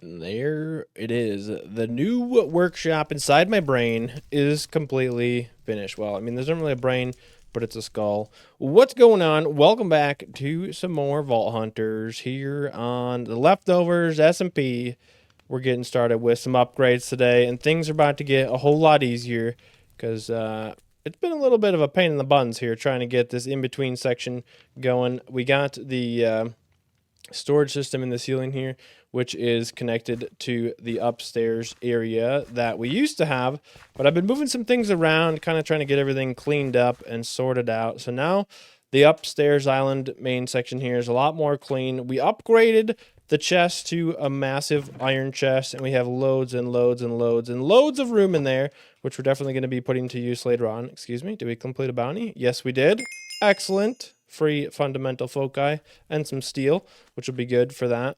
There it is. The new workshop inside my brain is completely finished. Well, I mean, there's not really a brain, but it's a skull. What's going on? Welcome back to some more Vault Hunters here on the Leftovers SMP. We're getting started with some upgrades today, and things are about to get a whole lot easier because it's been a little bit of a pain in the buns here trying to get this in-between section going. We got the storage system in the ceiling here, which is connected to the upstairs area that we used to have, but I've been moving some things around, kind of trying to get everything cleaned up and sorted out. So now the upstairs island main section here is a lot more clean. We upgraded the chest to a massive iron chest, and we have loads and loads and loads and loads of room in there, which we're definitely going to be putting to use later on. Excuse me, did we complete a bounty? Yes, we did. Excellent. Free fundamental foci and some steel, which will be good for that.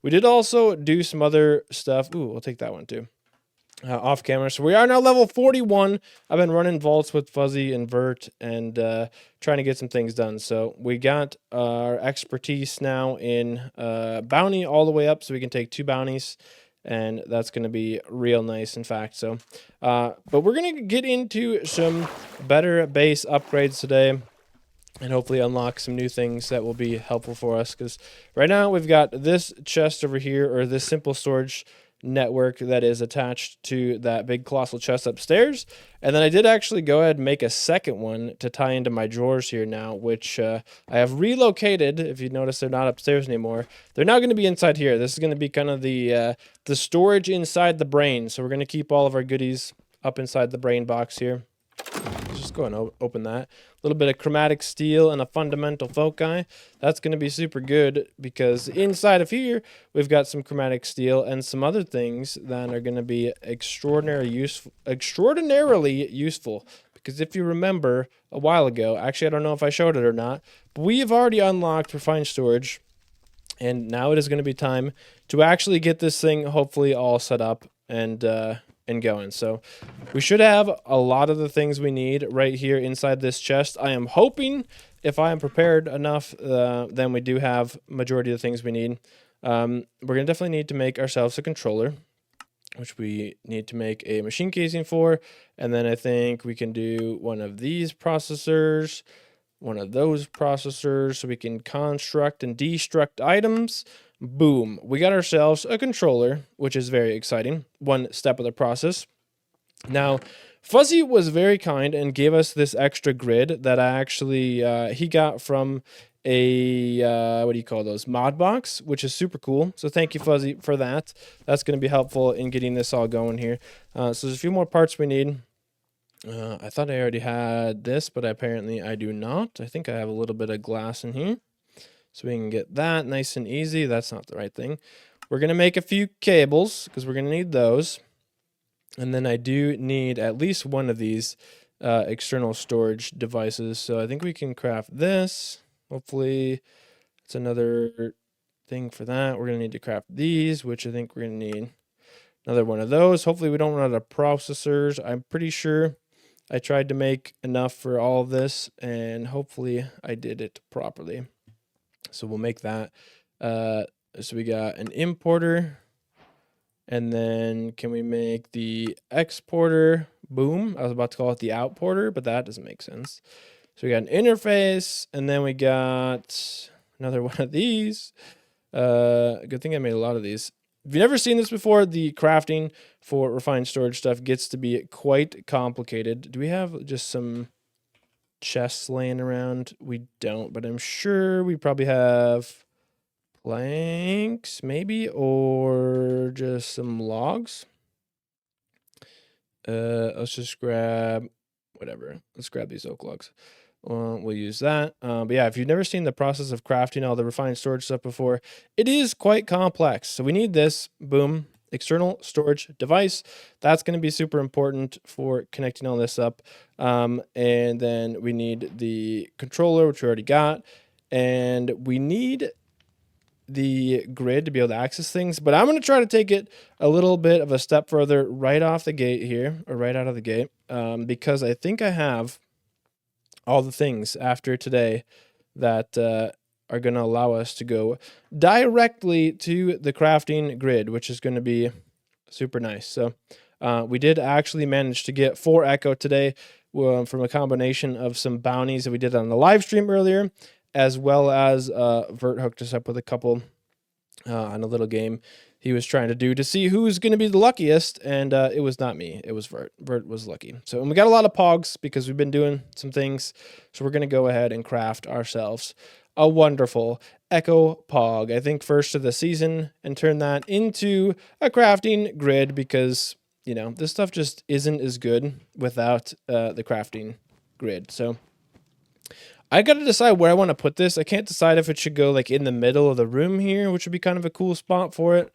We did also do some other stuff. Ooh, we'll take that one too. Off camera. So we are now level 41. I've been running vaults with Fuzzy and Vert and trying to get some things done. So we got our expertise now in bounty all the way up, so we can take 2 bounties. And that's going to be real nice, in fact. So, but we're going to get into some better base upgrades today, and hopefully unlock some new things that will be helpful for us. Because right now we've got this chest over here, or this simple storage network that is attached to that big colossal chest upstairs. And then I did actually go ahead and make a second one to tie into my drawers here now, which I have relocated. If you notice, they're not upstairs anymore. They're now going to be inside here. This is going to be kind of the storage inside the brain. So we're going to keep all of our goodies up inside the brain box here. Let's just go and open that. A little bit of chromatic steel and a fundamental foci. That's going to be super good because inside of here, we've got some chromatic steel and some other things that are going to be extraordinarily useful. Because if you remember a while ago, actually, I don't know if I showed it or not, but we have already unlocked refined storage. And now it is going to be time to actually get this thing hopefully all set up and going. So we should have a lot of the things we need right here inside this chest. I am hoping if I am prepared enough, then we do have majority of the things we need. We're going to definitely need to make ourselves a controller, which we need to make a machine casing for. And then I think we can do one of these processors, one of those processors, so we can construct and destruct items. Boom, we got ourselves a controller, which is very exciting. One step of the process. Now, Fuzzy was very kind and gave us this extra grid that I actually, he got from a, what do you call those, mod box, which is super cool. So thank you, Fuzzy, for that. That's going to be helpful in getting this all going here. So there's a few more parts we need. I thought I already had this, but apparently I do not. I think I have a little bit of glass in here. So we can get that nice and easy. That's not the right thing. We're going to make a few cables because we're going to need those. And then I do need at least one of these external storage devices. So I think we can craft this. Hopefully it's another thing for that. We're going to need to craft these, which I think we're going to need another one of those. Hopefully we don't run out of processors. I'm pretty sure I tried to make enough for all of this, and hopefully I did it properly. So we'll make that. So we got an importer, and then can we make the exporter? Boom. I was about to call it the outporter, but that doesn't make sense. So we got an interface, and then we got another one of these. Good thing I made a lot of these. If you've never seen this before, the crafting for refined storage stuff gets to be quite complicated. Do we have just some chests laying around? We don't, but I'm sure we probably have planks, maybe, or just some logs. Let's just grab whatever. Let's grab these oak logs. We'll use that. But yeah, if you've never seen the process of crafting all the refined storage stuff before, it is quite complex. So we need this, boom, external storage device. That's going to be super important for connecting all this up. And then we need the controller, which we already got. And we need the grid to be able to access things. But I'm going to try to take it a little bit of a step further right off the gate here, or right out of the gate, because I think I have all the things after today that are going to allow us to go directly to the crafting grid, which is going to be super nice. So we did actually manage to get 4 echo today from a combination of some bounties that we did on the live stream earlier, as well as Vert hooked us up with a couple on a little game he was trying to do to see who's going to be the luckiest, and it was not me. It was Vert. Vert was lucky. So, and we got a lot of pogs because we've been doing some things, so we're going to go ahead and craft ourselves a wonderful Echo Pog, I think first of the season, and turn that into a crafting grid because, you know, this stuff just isn't as good without the crafting grid. So I got to decide where I want to put this. I can't decide if it should go like in the middle of the room here, which would be kind of a cool spot for it.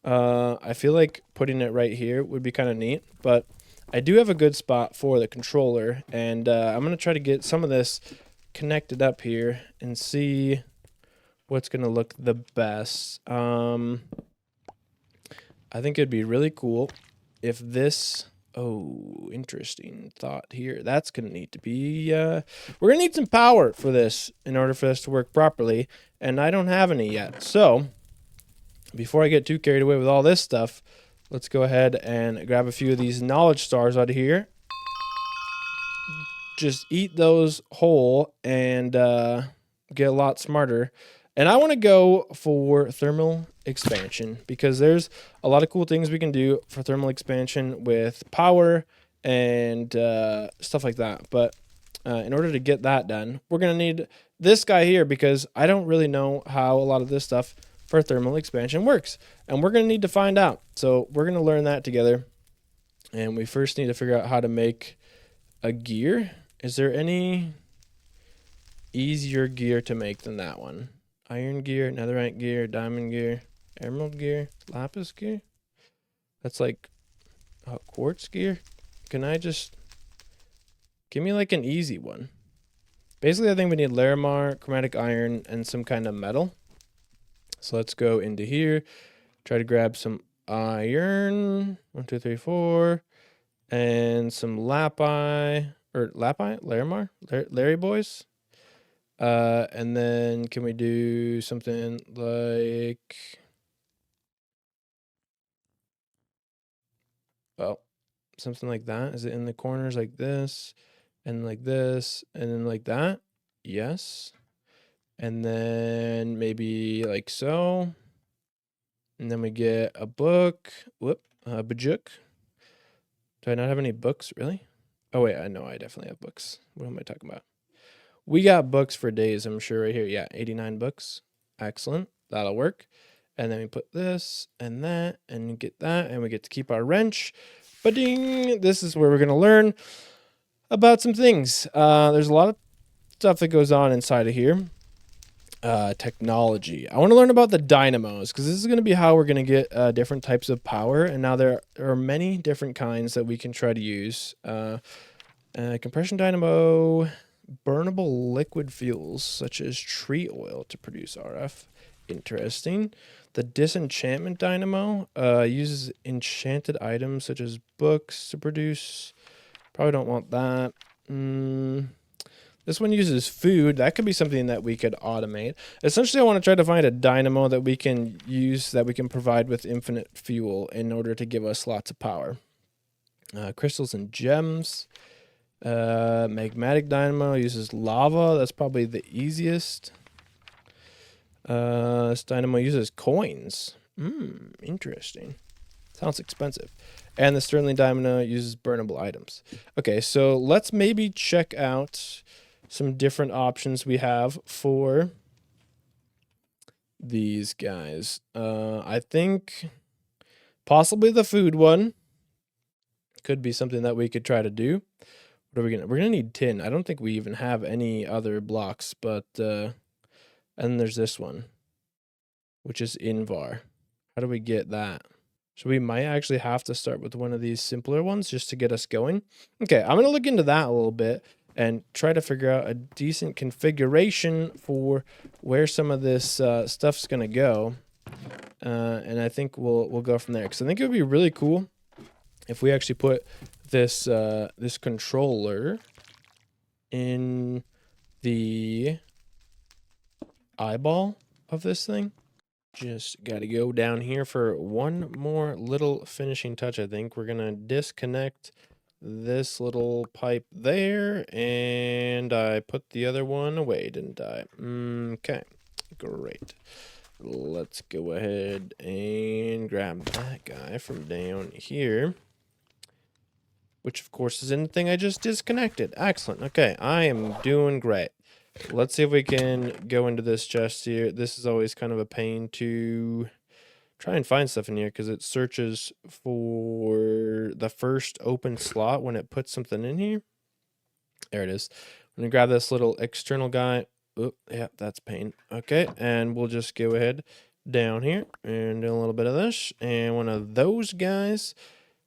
I feel like putting it right here would be kind of neat, but I do have a good spot for the controller, and I'm going to try to get some of this connected up here and see what's going to look the best. I think it'd be really cool if this... Oh, interesting thought here. That's going to need to be... we're going to need some power for this in order for this to work properly, and I don't have any yet. So, before I get too carried away with all this stuff, let's go ahead and grab a few of these knowledge stars out of here. Just eat those whole and get a lot smarter. And I want to go for thermal expansion because there's a lot of cool things we can do for thermal expansion with power and stuff like that. But in order to get that done, we're going to need this guy here because I don't really know how a lot of this stuff for thermal expansion works. And we're going to need to find out. So we're going to learn that together. And we first need to figure out how to make a gear. Is there any easier gear to make than that one? Iron gear, netherite gear, diamond gear, emerald gear, lapis gear. That's like quartz gear. Can I just give me like an easy one? Basically, I think we need Larimar, chromatic iron, and some kind of metal. So let's go into here. Try to grab some iron. 1, 2, 3, 4, and some Larimar, Larry boys. And then can we do something like, well, something like that? Is it in the corners like this and like this and then like that? Yes. And then maybe like so. And then we get a book. A bajuk. Do I not have any books, really? Oh, wait, I know I definitely have books. What am I talking about? We got books for days, I'm sure, right here. Yeah, 89 books. Excellent. That'll work. And then we put this and that and get that, and we get to keep our wrench. Ba-ding! This is where we're going to learn about some things. There's a lot of stuff that goes on inside of here. Technology. I want to learn about the dynamos because this is going to be how we're going to get different types of power. And now there are many different kinds that we can try to use. Compression dynamo, burnable liquid fuels such as tree oil to produce RF. Interesting. The disenchantment dynamo uses enchanted items such as books to produce. Probably don't want that. This one uses food. That could be something that we could automate. Essentially, I want to try to find a dynamo that we can use, that we can provide with infinite fuel in order to give us lots of power. Crystals and gems. Magmatic dynamo uses lava. That's probably the easiest. This dynamo uses coins. Interesting. Sounds expensive. And the Sterling dynamo uses burnable items. Okay, so let's maybe check out some different options we have for these guys. I think possibly the food one could be something that we could try to do. What are we gonna? We're gonna need tin. I don't think we even have any other blocks, but and then there's this one, which is Invar. How do we get that? So we might actually have to start with one of these simpler ones just to get us going. Okay, I'm gonna look into that a little bit and try to figure out a decent configuration for where some of this stuff's gonna go. And I think we'll go from there, because I think it would be really cool if we actually put this this controller in the eyeball of this thing. Just got to go down here for one more little finishing touch, I think. We're going to disconnect this little pipe there, and I put the other one away, didn't I? Okay, great. Let's go ahead and grab that guy from down here, which of course is in the thing I just disconnected. Excellent. Okay, I am doing great. Let's see if we can go into this chest here. This is always kind of a pain to try and find stuff in here because it searches for the first open slot when it puts something in here. There it is. I'm going to grab this little external guy. Oh, yeah, that's pain. Okay, and we'll just go ahead down here and do a little bit of this. And one of those guys.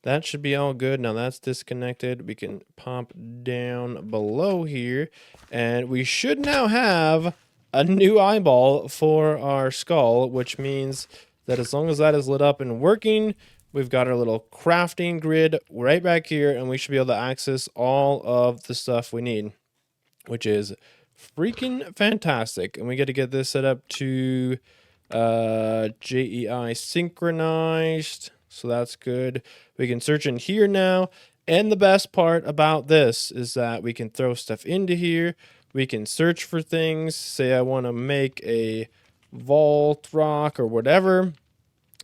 That should be all good. Now that's disconnected. We can pop down below here. And we should now have a new eyeball for our skull, which means that as long as that is lit up and working, we've got our little crafting grid right back here, and we should be able to access all of the stuff we need, which is freaking fantastic. And we get to get this set up to JEI synchronized. So that's good. We can search in here now. And the best part about this is that we can throw stuff into here. We can search for things. Say I want to make a vault rock or whatever.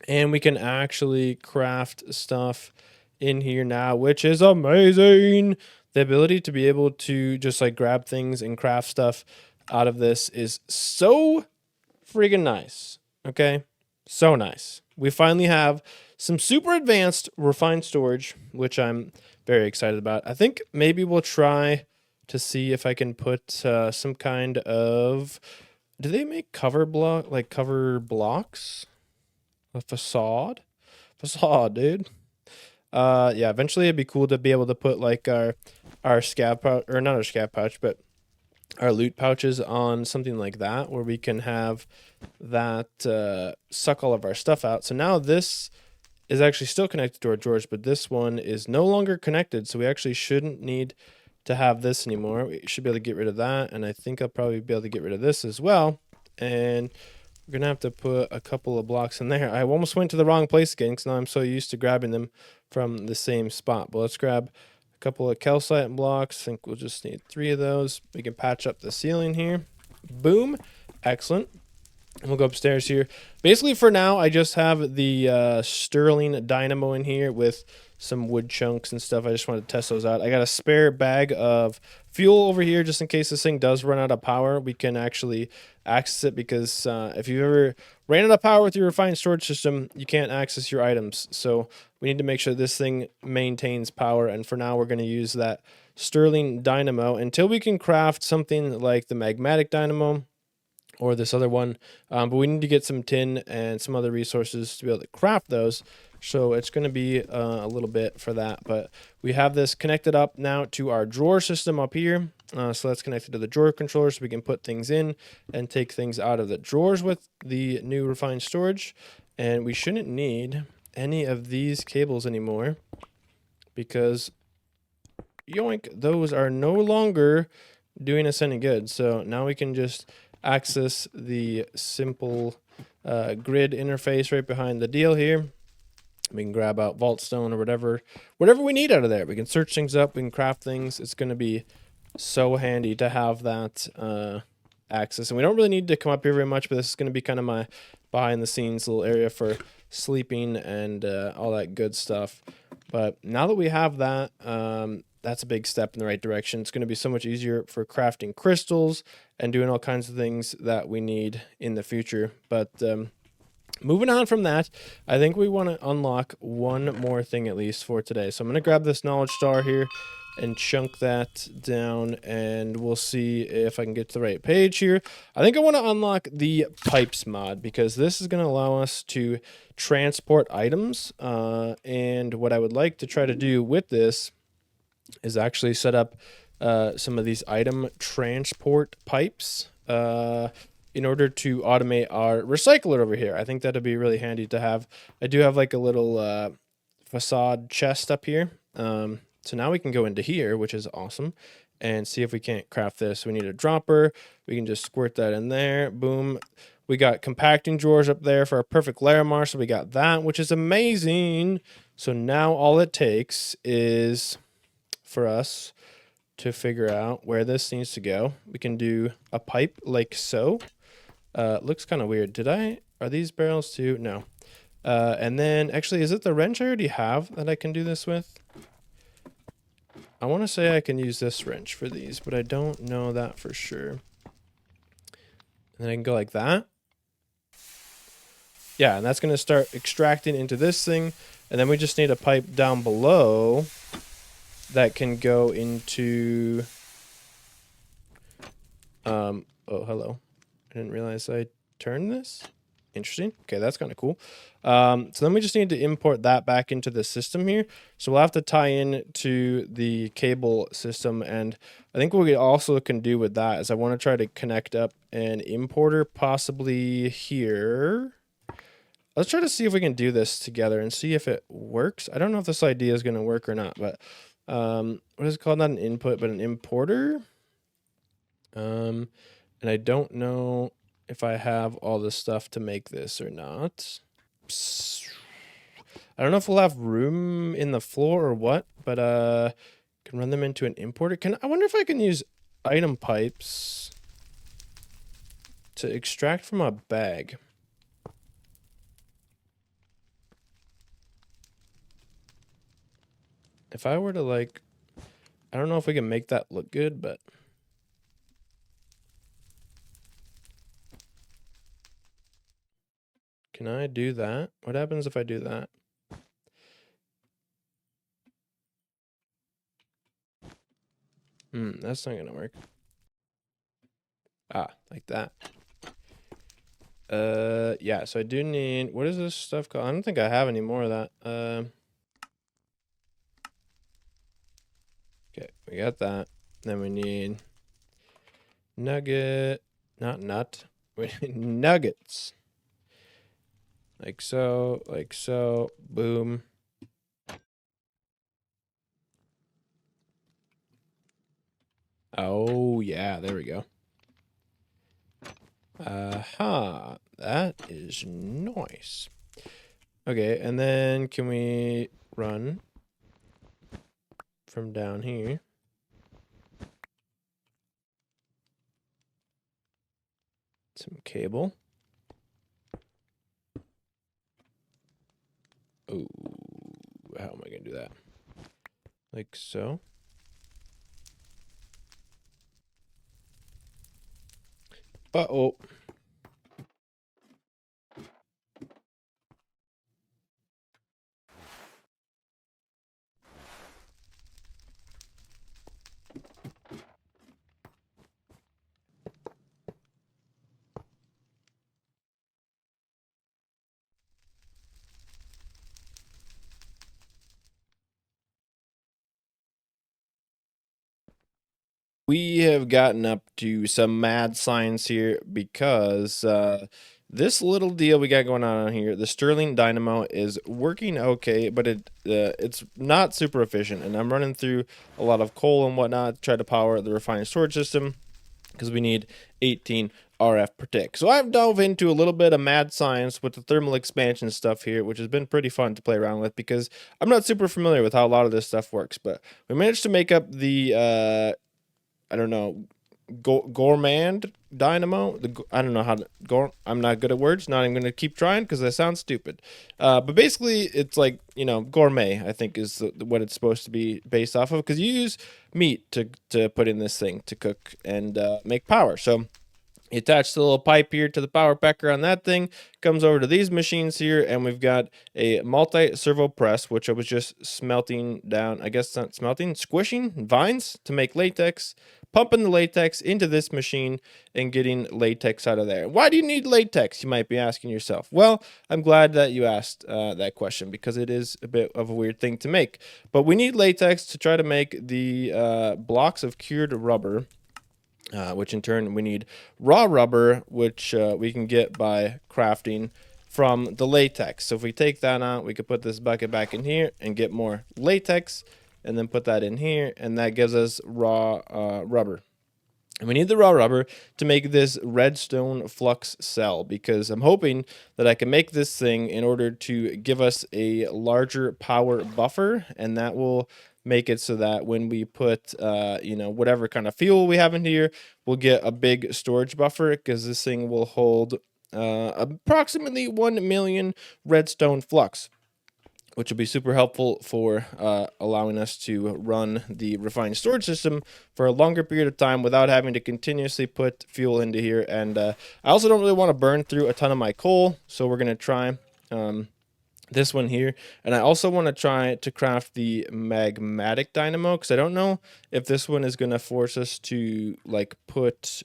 And we can actually craft stuff in here now, which is amazing. The ability to be able to just like grab things and craft stuff out of this is so friggin' nice. Okay? So nice. We finally have some super advanced refined storage, which I'm very excited about. I think maybe we'll try to see if I can put some kind of... Do they make cover blocks? A facade? Facade, dude. Yeah, eventually it'd be cool to be able to put like our scav pouch, or not our scav pouch, but our loot pouches on something like that, where we can have that suck all of our stuff out. So now this is actually still connected to our drawers, but this one is no longer connected, so we actually shouldn't need to have this anymore. We should be able to get rid of that, and I think I'll probably be able to get rid of this as well. And we're gonna have to put a couple of blocks in there. I almost went to the wrong place again because now I'm so used to grabbing them from the same spot. But let's grab a couple of calcite blocks. I think we'll just need 3 of those. We can patch up the ceiling here. Boom. Excellent. And we'll go upstairs here. Basically, for now, I just have the Sterling Dynamo in here with some wood chunks and stuff. I just wanted to test those out. I got a spare bag of fuel over here just in case this thing does run out of power. We can actually access it because if you've ever ran out of power with your refined storage system, you can't access your items. So we need to make sure this thing maintains power. And for now, we're going to use that Sterling Dynamo until we can craft something like the Magmatic Dynamo or this other one, but we need to get some tin and some other resources to be able to craft those. So it's going to be a little bit for that, but we have this connected up now to our drawer system up here. So that's connected to the drawer controller, so we can put things in and take things out of the drawers with the new refined storage. And we shouldn't need any of these cables anymore because, yoink, those are no longer doing us any good. So now we can just access the simple grid interface right behind the deal here. We can grab out vault stone or whatever we need out of there. We can search things up, we can craft things. It's going to be so handy to have that access. And we don't really need to come up here very much, but this is going to be kind of my behind the scenes little area for sleeping and all that good stuff. But now that we have that, that's a big step in the right direction. It's going to be so much easier for crafting crystals and doing all kinds of things that we need in the future. But moving on from that, I think we want to unlock one more thing at least for today. So I'm going to grab this knowledge star here and chunk that down, and we'll see if I can get to the right page here. I think I want to unlock the pipes mod because this is going to allow us to transport items. And what I would like to try to do with this is actually set up some of these item transport pipes in order to automate our recycler over here. I think that'd be really handy to have. I do have like a little facade chest up here. So now we can go into here, which is awesome. and see if we can't craft this. We need a dropper. We can just squirt that in there. Boom. We got compacting drawers up there for our perfect Larimar, so we got that, which is amazing. So now all it takes is for us to figure out where this needs to go. We can do a pipe like so. Looks kind of weird. Are these barrels too? No. And then actually, is it the wrench I already have that I can do this with? I want to say I can use this wrench for these, but I don't know that for sure. And then I can go like that. Yeah, and that's going to start extracting into this thing. And then we just need a pipe down below that can go into... oh, hello. I didn't realize I turned this. Interesting. Okay, that's kind of cool. So then we just need to import that back into the system here. So we'll have to tie in to the cable system. And I think what we also can do with that is I want to try to connect up an importer possibly here. Let's try to see if we can do this together and see if it works. I don't know if this idea is going to work or not, but what is it called? Not an input, but an importer. And I don't know if I have all the stuff to make this or not. I don't know if we'll have room in the floor or what, but can run them into an importer. I wonder if I can use item pipes to extract from a bag. If I were to like, I don't know if we can make that look good, but can I do that? What happens if I do that? That's not gonna work. Ah, like that. Yeah, so I do need, what is this stuff called? I don't think I have any more of that. Okay, we got that. Then we need nugget, not nut. We need nuggets. Like so, boom. Oh, yeah, there we go. That is nice. Okay, and then can we run from down here? Some cable. Oh, how am I gonna do that? Like so. Uh-oh. We have gotten up to some mad science here because this little deal we got going on here, the Stirling Dynamo, is working okay, but it's not super efficient. And I'm running through a lot of coal and whatnot to try to power the refined storage system because we need 18 RF per tick. So I've dove into a little bit of mad science with the thermal expansion stuff here, which has been pretty fun to play around with because I'm not super familiar with how a lot of this stuff works. But we managed to make up the I don't know, gourmand dynamo. I don't know how to I'm not good at words. Not even going to keep trying because I sound stupid. But basically, it's like, gourmet, I think is what it's supposed to be based off of, because you use meat to put in this thing to cook and make power. So you attach the little pipe here to the power packer on that thing, comes over to these machines here, and we've got a multi-servo press, which I was just smelting down, I guess not smelting, squishing vines to make latex, pumping the latex into this machine and getting latex out of there. Why do you need latex, you might be asking yourself? Well, I'm glad that you asked that question because it is a bit of a weird thing to make. But we need latex to try to make the blocks of cured rubber, which in turn we need raw rubber, which we can get by crafting from the latex. So if we take that out, we could put this bucket back in here and get more latex, and then put that in here, and that gives us raw rubber. And we need the raw rubber to make this redstone flux cell, because I'm hoping that I can make this thing in order to give us a larger power buffer, and that will make it so that when we put, whatever kind of fuel we have in here, we'll get a big storage buffer, because this thing will hold approximately 1 million redstone flux, which will be super helpful for allowing us to run the refined storage system for a longer period of time without having to continuously put fuel into here. And I also don't really want to burn through a ton of my coal, so we're going to try this one here. And I also want to try to craft the magmatic dynamo, because I don't know if this one is going to force us to like put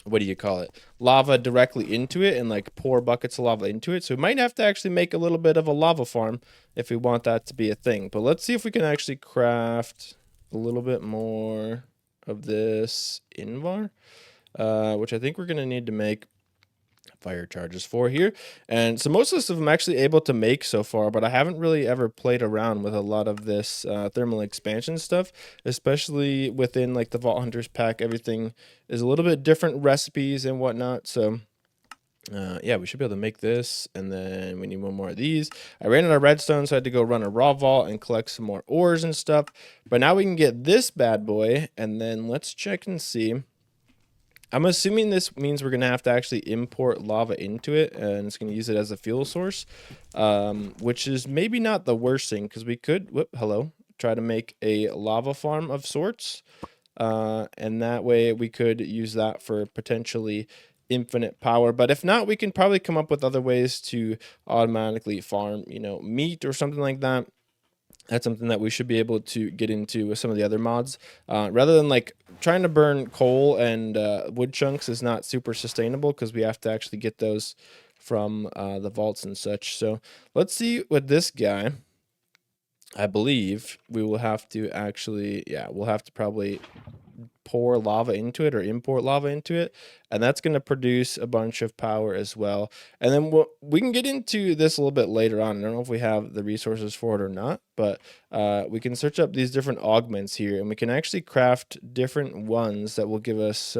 what do you call it, lava directly into it and like pour buckets of lava into it. So we might have to actually make a little bit of a lava farm if we want that to be a thing. But let's see if we can actually craft a little bit more of this invar, which I think we're going to need to make fire charges for here. And so most of this stuff I'm actually able to make so far, but I haven't really ever played around with a lot of this thermal expansion stuff, especially within like the Vault Hunters pack. Everything is a little bit different recipes and whatnot. So yeah, we should be able to make this, and then we need one more of these. I ran out of redstone, so I had to go run a raw vault and collect some more ores and stuff. But now we can get this bad boy, and then let's check and see. I'm assuming this means we're going to have to actually import lava into it, and it's going to use it as a fuel source, which is maybe not the worst thing, because we could, try to make a lava farm of sorts, and that way we could use that for potentially infinite power. But if not, we can probably come up with other ways to automatically farm, meat or something like that. That's something that we should be able to get into with some of the other mods. Rather than like trying to burn coal and wood chunks is not super sustainable, because we have to actually get those from the vaults and such. So let's see with this guy. I believe we will have to actually, we'll have to probably pour lava into it or import lava into it, and that's going to produce a bunch of power as well. And then we can get into this a little bit later on. I don't know if we have the resources for it or not, but we can search up these different augments here, and we can actually craft different ones that will give us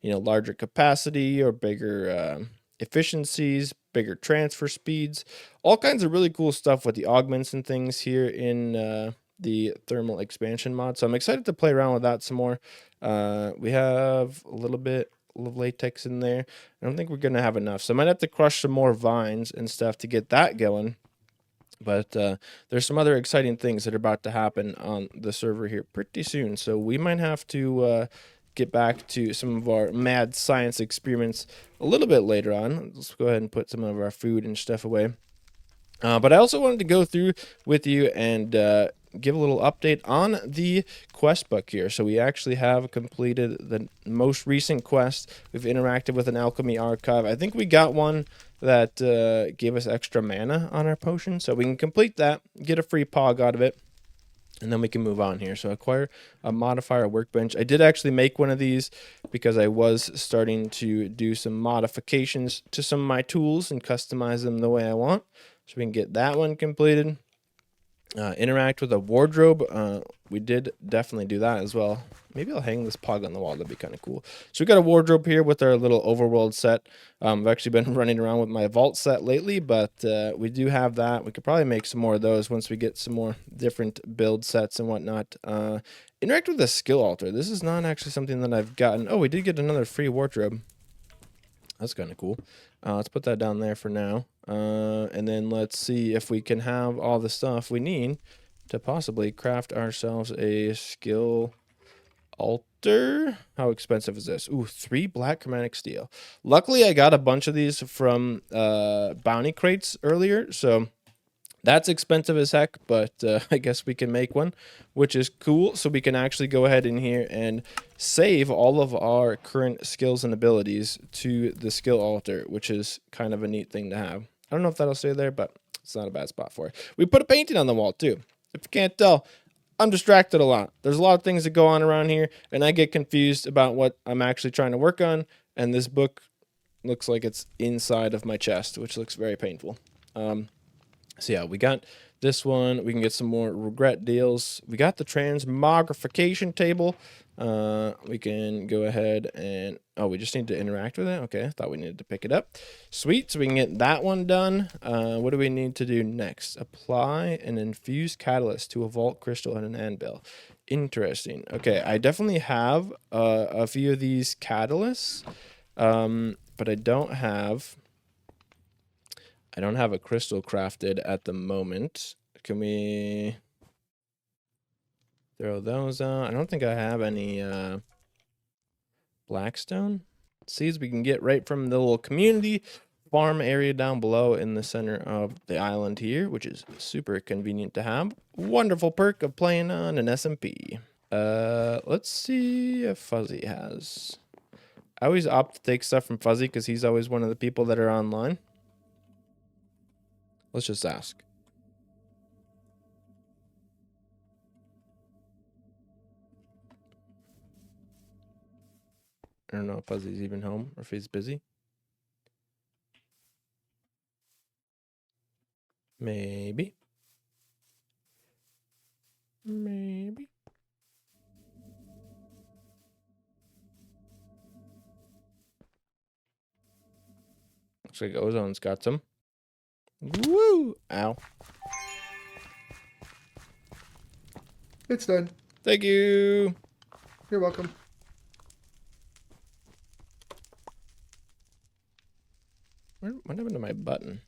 larger capacity or bigger efficiencies, bigger transfer speeds, all kinds of really cool stuff with the augments and things here in the thermal expansion mod. So I'm excited to play around with that some more. We have a little bit of latex in there. I don't think we're gonna have enough, so I might have to crush some more vines and stuff to get that going. But there's some other exciting things that are about to happen on the server here pretty soon, so we might have to get back to some of our mad science experiments a little bit later on. Let's go ahead and put some of our food and stuff away. But I also wanted to go through with you and give a little update on the quest book here. So we actually have completed the most recent quest. We've interacted with an alchemy archive. I think we got one that gave us extra mana on our potion, so we can complete that, get a free pog out of it, and then we can move on here. So acquire a modifier workbench. I did actually make one of these because I was starting to do some modifications to some of my tools and customize them the way I want. So we can get that one completed. Interact with a wardrobe. We did definitely do that as well. Maybe I'll hang this pog on the wall. That'd be kind of cool. So we got a wardrobe here with our little overworld set. I've actually been running around with my vault set lately, but we do have that. We could probably make some more of those once we get some more different build sets and whatnot. Interact with the skill altar. This is not actually something that I've gotten. Oh, we did get another free wardrobe. That's kind of cool. Let's put that down there for now. And then let's see if we can have all the stuff we need to possibly craft ourselves a skill altar. How expensive is this? Ooh, 3 black chromatic steel. Luckily, I got a bunch of these from bounty crates earlier, so that's expensive as heck, but I guess we can make one, which is cool. So we can actually go ahead in here and save all of our current skills and abilities to the skill altar, which is kind of a neat thing to have. I don't know if that'll stay there, but it's not a bad spot for it. We put a painting on the wall too. If you can't tell, I'm distracted a lot. There's a lot of things that go on around here, and I get confused about what I'm actually trying to work on, and this book looks like it's inside of my chest, which looks very painful. So yeah, we got this one. We can get some more regret deals. We got the transmogrification table. We can go ahead and, oh, we just need to interact with it. Okay, I thought we needed to pick it up. Sweet, so we can get that one done. What do we need to do next? Apply an infused catalyst to a vault crystal and an anvil. Interesting. Okay, I definitely have a few of these catalysts, but I don't have a crystal crafted at the moment. Can we throw those out? I don't think I have any blackstone seeds we can get right from the little community farm area down below in the center of the island here, which is super convenient to have. Wonderful perk of playing on an SMP. Let's see if Fuzzy has. I always opt to take stuff from Fuzzy because he's always one of the people that are online. Let's just ask. I don't know if Fuzzy's even home or if he's busy. Maybe. Maybe. Looks like Ozone's got some. Woo! Ow. It's done. Thank you. You're welcome. What happened to my button?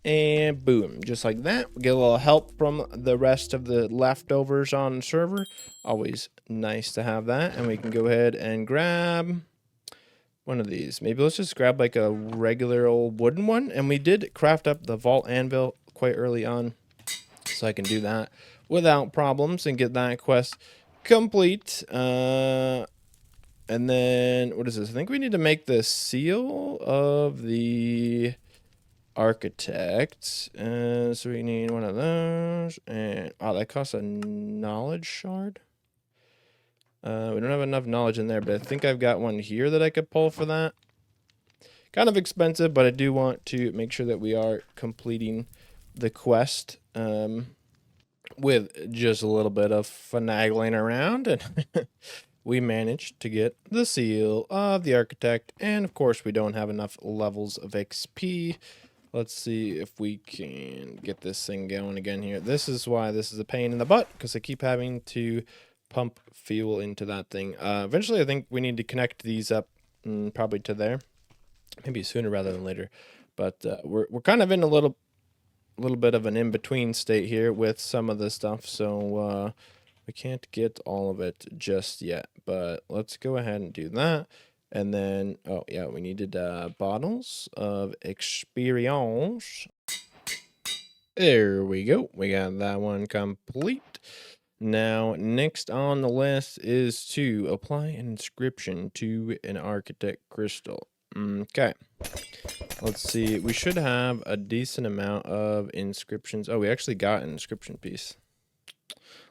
And boom, just like that. We get a little help from the rest of the leftovers on the server. Always nice to have that. And we can go ahead and grab one of these. Maybe let's just grab like a regular old wooden one. And we did craft up the vault anvil quite early on, so I can do that without problems and get that quest complete. And then what is this? I think we need to make the seal of the architect. So we need one of those. And oh, that costs a knowledge shard. We don't have enough knowledge in there, but I think I've got one here that I could pull for that. Kind of expensive, but I do want to make sure that we are completing the quest with just a little bit of finagling around, and we managed to get the seal of the architect. And of course, we don't have enough levels of XP. Let's see if we can get this thing going again here. This is why this is a pain in the butt, because I keep having to pump fuel into that thing. Eventually, I think we need to connect these up probably to there. Maybe sooner rather than later. But we're kind of in a little bit of an in-between state here with some of the stuff. So we can't get all of it just yet. But let's go ahead and do that. And then, oh yeah, we needed bottles of experience. There we go. We got that one complete. Now, next on the list is to apply an inscription to an architect crystal. Okay. Let's see. We should have a decent amount of inscriptions. Oh, we actually got an inscription piece.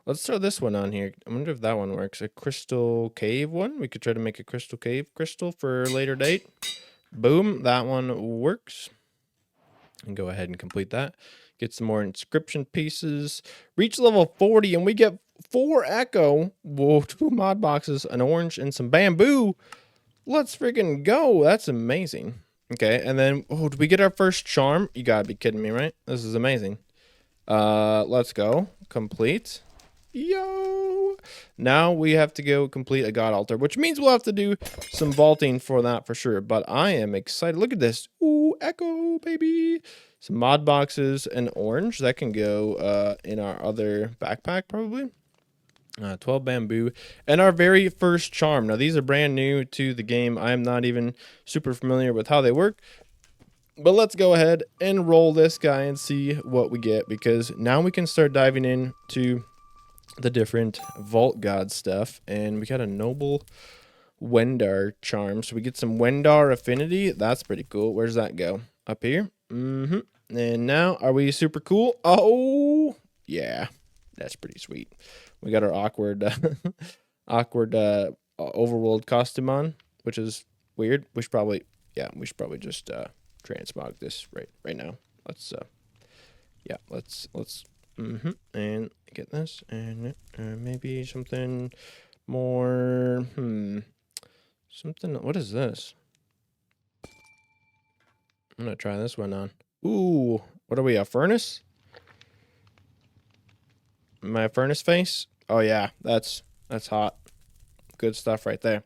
Let's throw this one on here. I wonder if that one works. A crystal cave one. We could try to make a crystal cave crystal for a later date. Boom. That one works. And go ahead and complete that. Get some more inscription pieces. Reach level 40 and we get 4 echo. Whoa, 2 mod boxes, an orange, and some bamboo. Let's freaking go. That's amazing. Okay, and then, oh, did we get our first charm? You gotta be kidding me, right? This is amazing. Let's go. Complete. Yo! Now we have to go complete a god altar, which means we'll have to do some vaulting for that for sure. But I am excited. Look at this. Ooh, echo, baby. Some mod boxes and orange. That can go in our other backpack, probably. 12 bamboo. And our very first charm. Now, these are brand new to the game. I am not even super familiar with how they work. But let's go ahead and roll this guy and see what we get. Because now we can start diving into the different vault god stuff. And we got a noble Wendar charm. So we get some Wendar affinity. That's pretty cool. Where's that go? Up here? And now, are we super cool? Oh, yeah. That's pretty sweet. We got our awkward overworld costume on, which is weird. We should probably yeah, we should probably just transmog this right now. Let's yeah, let's and get this and maybe something more something. What is this? I'm gonna try this one on. Ooh, what are we, a furnace? Am I a furnace face? Oh yeah, that's hot. Good stuff right there.